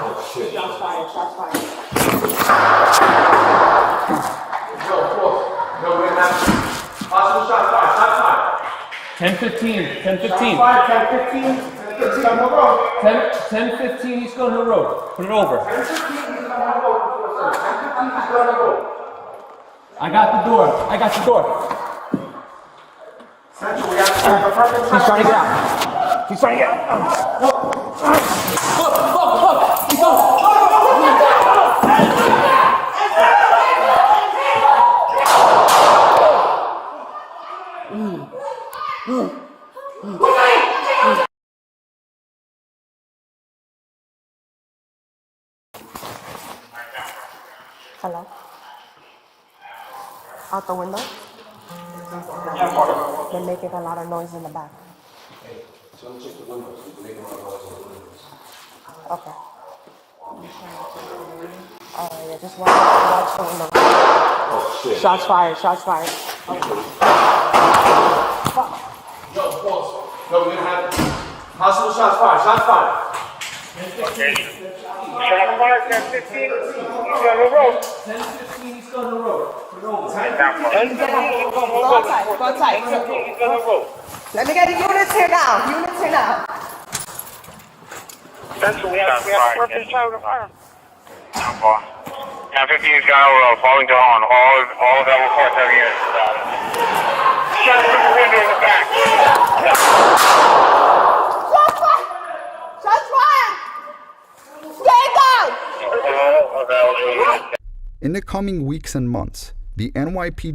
Oh shit. Shots fired, shots fired. No, we're gonna have possible shots fired, shots fired. 10-15, 10-15. 10-15 on the road. 10-15 East Gun Hill Road. Put it over. 10-15 is on the road, sir. 10-15 is on the road. I got the door. I got the door. Central, we have to the perfect. He's trying to get out. He's trying to get out. Look. He's going. Hello? Out the window? They're making a lot of noise in the back. Don't check the windows. We're making a lot of noise in the windows. Okay. Alright, yeah, just watch the window. Oh shit. Shots fired, shots fired. Yo, boss. No, we're gonna have possible shots fired, shots fired. Okay. Shot fired, 10-15, he's on the road. 10-15 East Gun Hill Road. Put it over. 10-15, he's on the road. Let me get the units here now. Units here now. Central, we have purpose out of fire. 10-15 is gone over, Paulding to on. All of that reports have units. Shot through the window in the back. Shots fired! Shots fired! Stay down! All available. In the coming weeks and months, the NYPD